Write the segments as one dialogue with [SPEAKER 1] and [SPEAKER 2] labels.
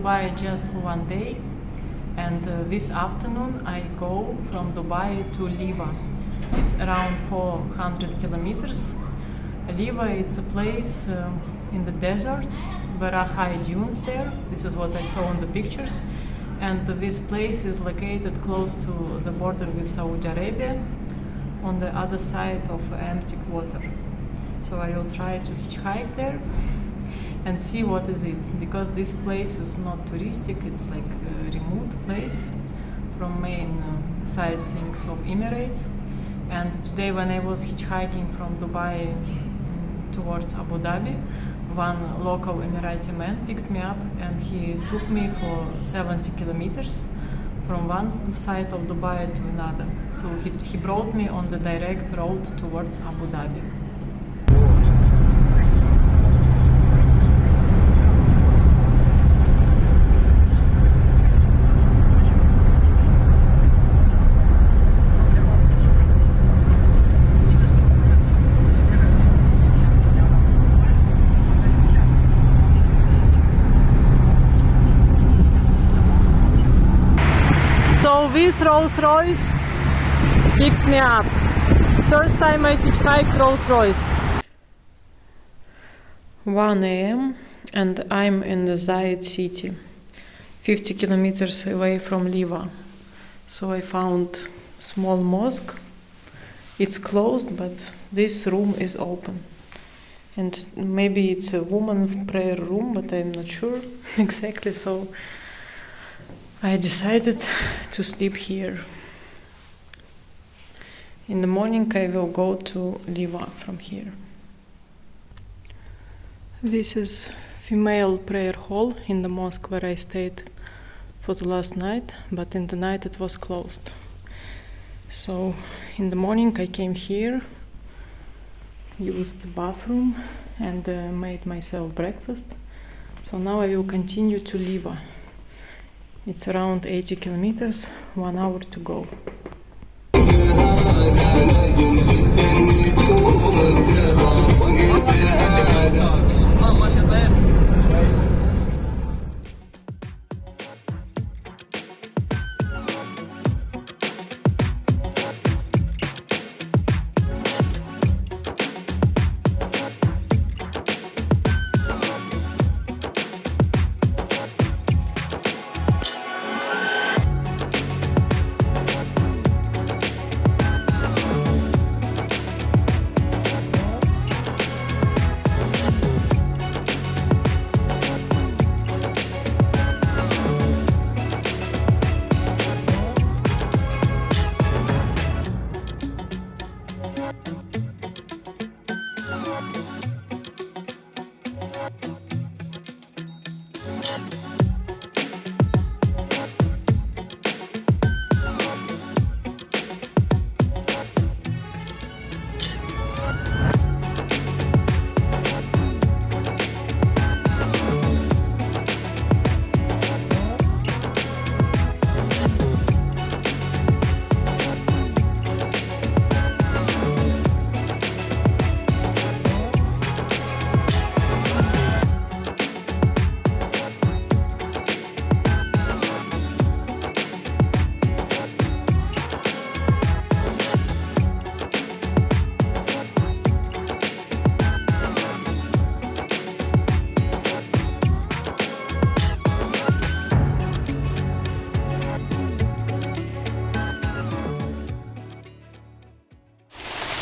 [SPEAKER 1] Dubai just for one day, and this afternoon I go from Dubai to Liwa. It's around 400 kilometers. Liwa, it's a place in the desert. There are high dunes there. This is what I saw in the pictures. And this place is located close to the border with Saudi Arabia, on the other side of empty water. So I will try to hitchhike there and see what is it, because this place is not touristic, it's like a remote place from main sightseeings of Emirates. And today when I was hitchhiking from Dubai towards Abu Dhabi, one local Emirati man picked me up and he took me for 70 kilometers from one side of Dubai to another. So he brought me on the direct road towards Abu Dhabi. So this Rolls Royce picked me up. First time I hitchhiked Rolls Royce. 1 a.m. and I'm in the Zayed city, 50 kilometers away from Liwa. So I found small mosque. It's closed, but this room is open. And maybe it's a woman prayer room, but I'm not sure exactly. So I decided to sleep here. In the morning I will go to Liwa from here. This is female prayer hall in the mosque where I stayed for the last night, but in the night it was closed. So in the morning I came here, used the bathroom and made myself breakfast. So now I will continue to Liwa. It's around 80 kilometers, 1 hour to go.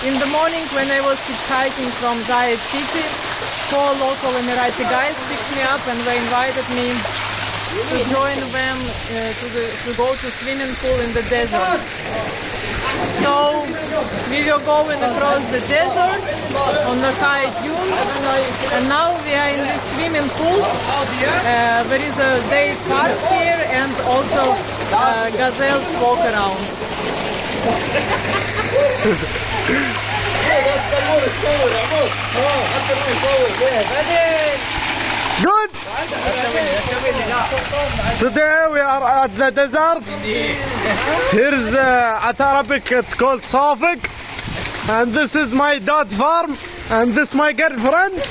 [SPEAKER 1] In the morning when I was hitchhiking from Zayed city, 4 local Emirati guys picked me up and they invited me to join them to go to swimming pool in the desert. So we were going across the desert on the high dunes, and now we are in this swimming pool. There is a day park here and also gazelles walk around.
[SPEAKER 2] Good! Today we are at the desert. Here's at Arabic it's called Safik. And this is my dad farm. And this my girlfriend.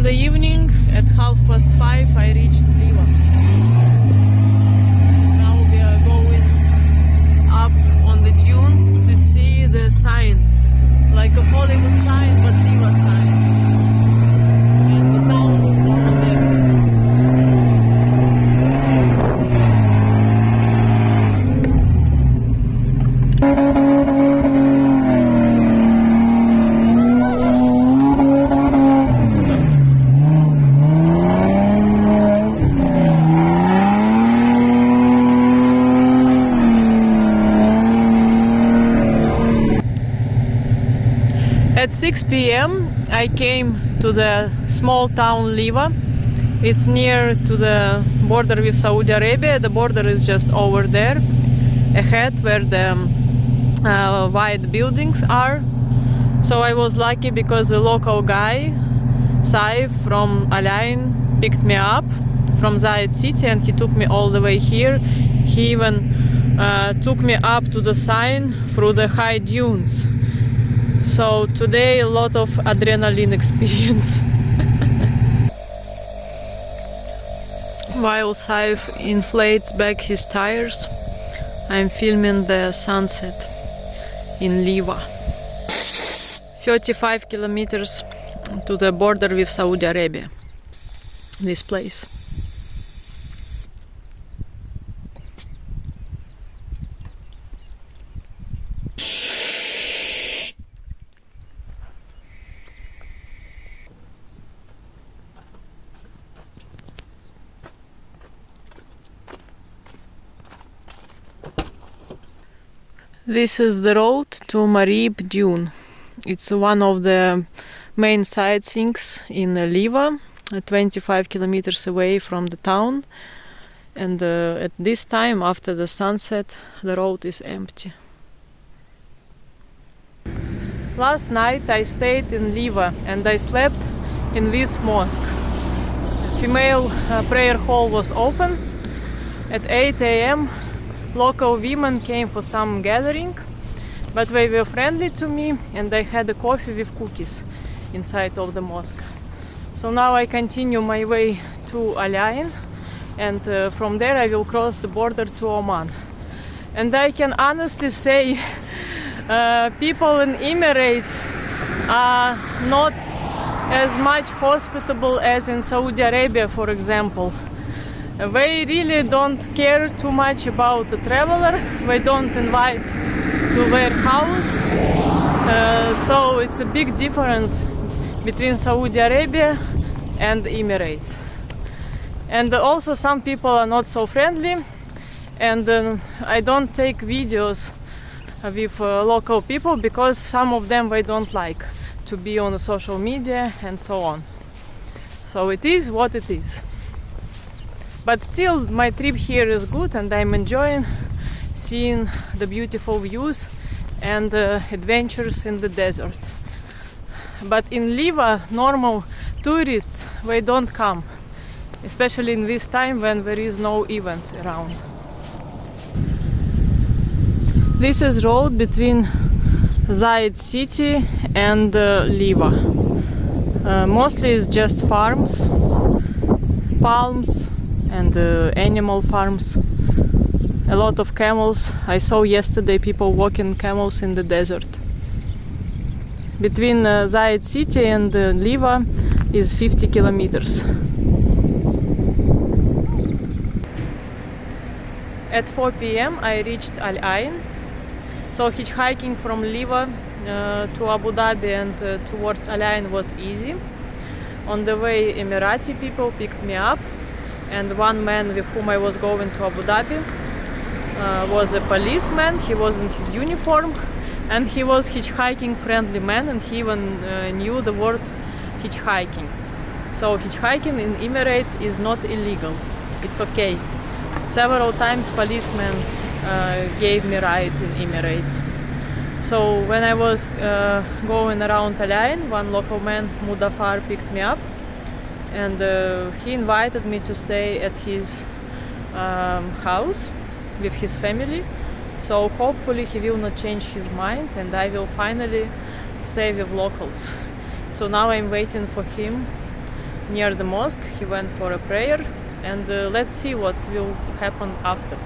[SPEAKER 1] the evening, at 5:30, I reached Liwa. Now we are going up on the dunes to see the sign, like a Hollywood sign, but Liwa sign. And the town is down there. At 6 p.m. I came to the small town Liwa. It's near to the border with Saudi Arabia. The border is just over there, ahead where the white buildings are. So I was lucky because the local guy, Saif from Ain, picked me up from Zayed city and he took me all the way here. He even took me up to the sign through the high dunes. So today a lot of adrenaline experience. While Saif inflates back his tires, I'm filming the sunset in Liwa. 35 kilometers to the border with Saudi Arabia, this place. This is the road to Marib Dune. It's one of the main sightseeings in Liwa, 25 kilometers away from the town. And at this time, after the sunset, the road is empty. Last night I stayed in Liwa and I slept in this mosque. The female prayer hall was open. At 8 a.m. local women came for some gathering, but they were friendly to me and I had a coffee with cookies inside of the mosque. So now I continue my way to Al Ain, and from there I will cross the border to Oman. And I can honestly say people in Emirates are not as much hospitable as in Saudi Arabia, for example. They really don't care too much about the traveler. They don't invite to their house. So it's a big difference between Saudi Arabia and Emirates. And also some people are not so friendly, and I don't take videos with local people because some of them they don't like to be on the social media and so on. So it is what it is. But still, my trip here is good and I'm enjoying seeing the beautiful views and adventures in the desert. But in Liwa, normal tourists, they don't come, especially in this time when there is no events around. This is road between Zayed city and Liwa. Mostly it's just farms, palms, and animal farms. A lot of camels. I saw yesterday people walking camels in the desert. Between Zayed city and Liwa is 50 kilometers. At 4 p.m. I reached Al Ain. So hitchhiking from Liwa to Abu Dhabi and towards Al Ain was easy. On the way, Emirati people picked me up. And one man with whom I was going to Abu Dhabi was a policeman. He was in his uniform and he was hitchhiking friendly man, and he even knew the word hitchhiking. So hitchhiking in Emirates is not illegal. It's okay. Several times policemen gave me ride in Emirates. So when I was going around Al Ain, one local man, Mudafar, picked me up. And he invited me to stay at his house with his family. So hopefully he will not change his mind and I will finally stay with locals. So now I'm waiting for him near the mosque. He went for a prayer, and let's see what will happen after.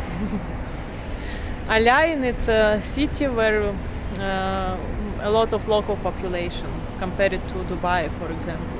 [SPEAKER 1] Al Ain, it's a city where a lot of local population compared to Dubai, for example.